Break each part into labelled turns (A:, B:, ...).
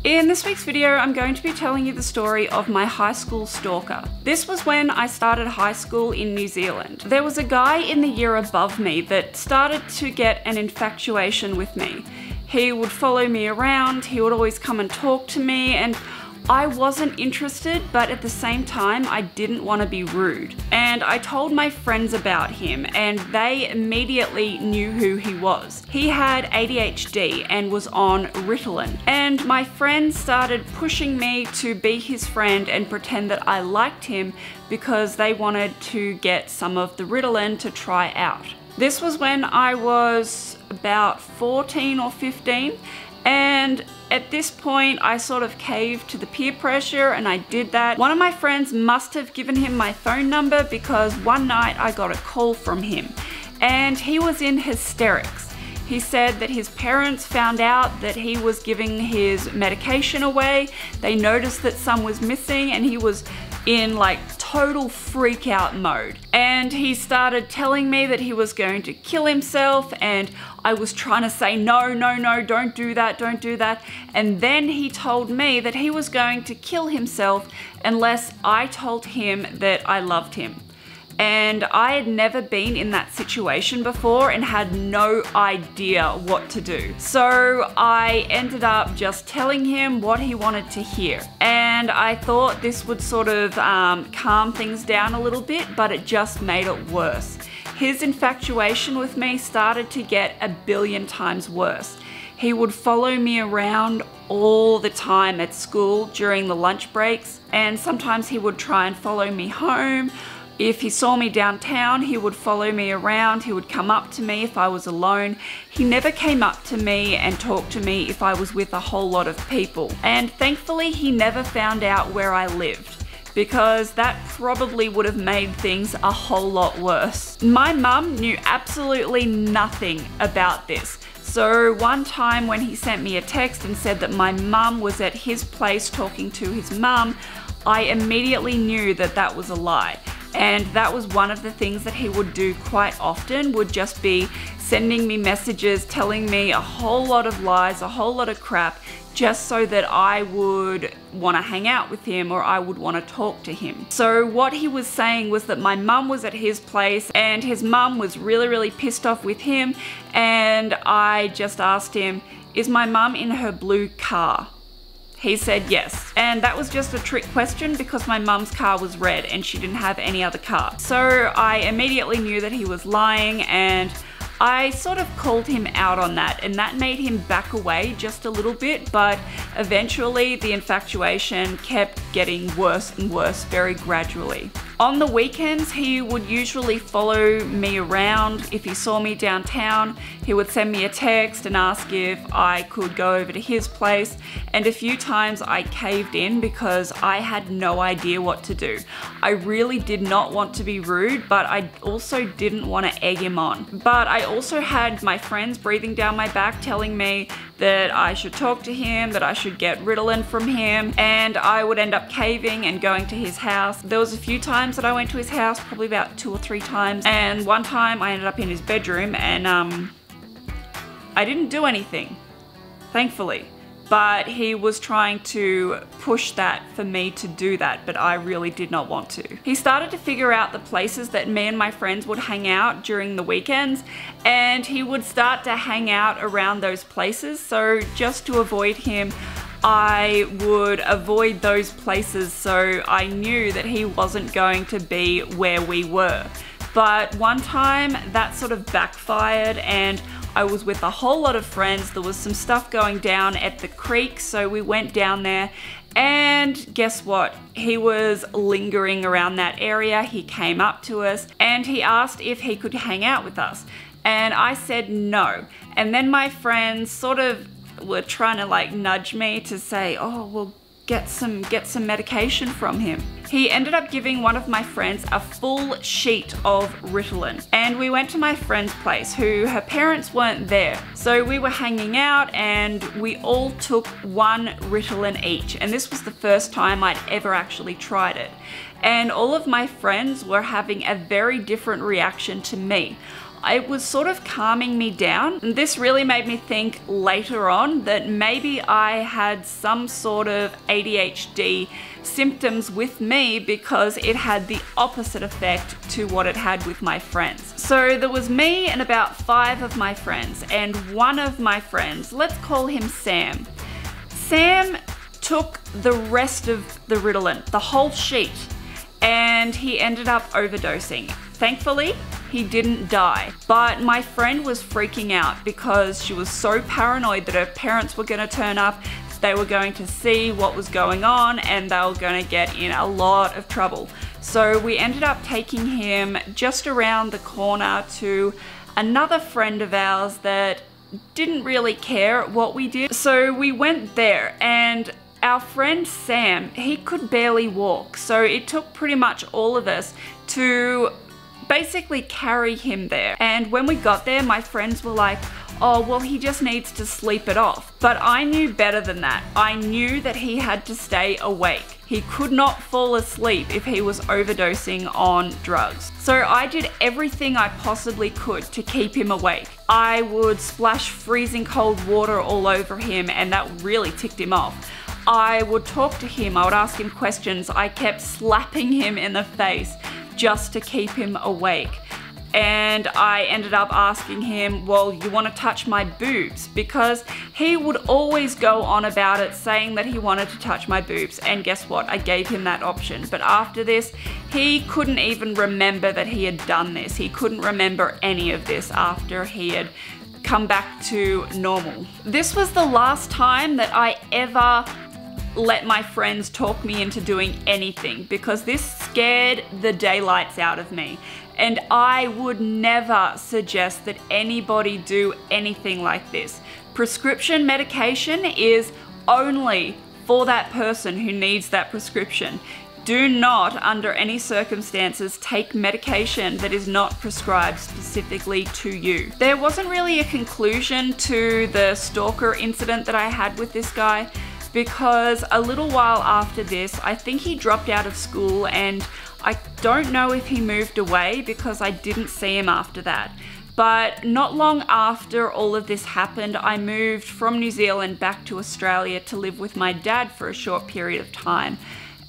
A: In this week's video, I'm going to be telling you the story of my high school stalker. This was when I started high school in New Zealand. There was a guy in the year above me that started to get an infatuation with me. He would follow me around, he would always come and talk to me, and I wasn't interested, but at the same time, I didn't want to be rude. And I told my friends about him, and they immediately knew who he was. He had ADHD and was on Ritalin. And my friends started pushing me to be his friend and pretend that I liked him because they wanted to get some of the Ritalin to try out. This was when I was about 14 or 15. And at this point, I sort of caved to the peer pressure and I did that. One of my friends must have given him my phone number because one night I got a call from him and he was in hysterics. He said that his parents found out that he was giving his medication away. They noticed that some was missing and he was in like total freak out mode. And he started telling me that he was going to kill himself, and I was trying to say, no, no, no, don't do that, don't do that. And then he told me that he was going to kill himself unless I told him that I loved him. And I had never been in that situation before and had no idea what to do. So I ended up just telling him what he wanted to hear. And I thought this would sort of calm things down a little bit, but it just made it worse. His infatuation with me started to get a billion times worse. He would follow me around all the time at school during the lunch breaks, and sometimes he would try and follow me home. If he saw me downtown, he would follow me around, he would come up to me if I was alone. He never came up to me and talked to me if I was with a whole lot of people. And thankfully, he never found out where I lived, because that probably would have made things a whole lot worse. My mum knew absolutely nothing about this. So one time when he sent me a text and said that my mum was at his place talking to his mum, I immediately knew that that was a lie. And that was one of the things that he would do quite often, would just be sending me messages, telling me a whole lot of lies, a whole lot of crap, just so that I would want to hang out with him or I would want to talk to him. So what he was saying was that my mum was at his place and his mum was really, really pissed off with him. And I just asked him, is my mum in her blue car? He said yes, and that was just a trick question because my mum's car was red and she didn't have any other car. So I immediately knew that he was lying, and I sort of called him out on that, and that made him back away just a little bit, but eventually the infatuation kept getting worse and worse very gradually. On the weekends, he would usually follow me around. If he saw me downtown, he would send me a text and ask if I could go over to his place. And a few times I caved in because I had no idea what to do. I really did not want to be rude, but I also didn't want to egg him on. But I also had my friends breathing down my back telling me that I should talk to him, that I should get Ritalin from him, and I would end up caving and going to his house. There was a few times that I went to his house, probably about 2 or 3 times, and one time I ended up in his bedroom and I didn't do anything, thankfully. But he was trying to push that for me to do that, but I really did not want to. He started to figure out the places that me and my friends would hang out during the weekends, and he would start to hang out around those places. So just to avoid him, I would avoid those places so I knew that he wasn't going to be where we were. But one time that sort of backfired, and I was with a whole lot of friends. There was some stuff going down at the creek, so we went down there, and guess what? He was lingering around that area. He came up to us and he asked if he could hang out with us, and I said no. And then my friends sort of were trying to like nudge me to say, oh, well, get some medication from him. He ended up giving one of my friends a full sheet of Ritalin, and we went to my friend's place, who her parents weren't there. So we were hanging out and we all took 1 Ritalin each, and this was the first time I'd ever actually tried it. And all of my friends were having a very different reaction to me. it was sort of calming me down. And this really made me think later on that maybe I had some sort of ADHD symptoms with me because it had the opposite effect to what it had with my friends. So there was me and about 5 of my friends, and one of my friends, let's call him Sam. Sam took the rest of the Ritalin, the whole sheet, and he ended up overdosing. Thankfully, he didn't die, but my friend was freaking out because she was so paranoid that her parents were going to turn up, they were going to see what was going on, and they were going to get in a lot of trouble. So we ended up taking him just around the corner to another friend of ours that didn't really care what we did. So we went there, and our friend Sam, he could barely walk. So it took pretty much all of us to basically carry him there. And when we got there, my friends were like, oh, well, he just needs to sleep it off. But I knew better than that. I knew that he had to stay awake. He could not fall asleep if he was overdosing on drugs. So I did everything I possibly could to keep him awake. I would splash freezing cold water all over him, and that really ticked him off. I would talk to him, I would ask him questions. I kept slapping him in the face just to keep him awake. And I ended up asking him, well, you want to touch my boobs? Because he would always go on about it, saying that he wanted to touch my boobs. And guess what? I gave him that option. But after this, he couldn't even remember that he had done this. He couldn't remember any of this after he had come back to normal. This was the last time that I ever let my friends talk me into doing anything, because this scared the daylights out of me. And I would never suggest that anybody do anything like this. Prescription medication is only for that person who needs that prescription. Do not, under any circumstances, take medication that is not prescribed specifically to you. There wasn't really a conclusion to the stalker incident that I had with this guy, because a little while after this, I think he dropped out of school, and I don't know if he moved away because I didn't see him after that. But not long after all of this happened, I moved from New Zealand back to Australia to live with my dad for a short period of time.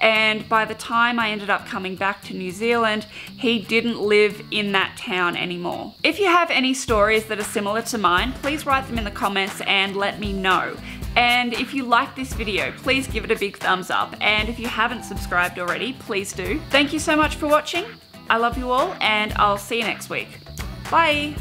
A: And by the time I ended up coming back to New Zealand, he didn't live in that town anymore. If you have any stories that are similar to mine, please write them in the comments and let me know. And if you like this video, please give it a big thumbs up. And if you haven't subscribed already, please do. Thank you so much for watching. I love you all, and I'll see you next week. Bye.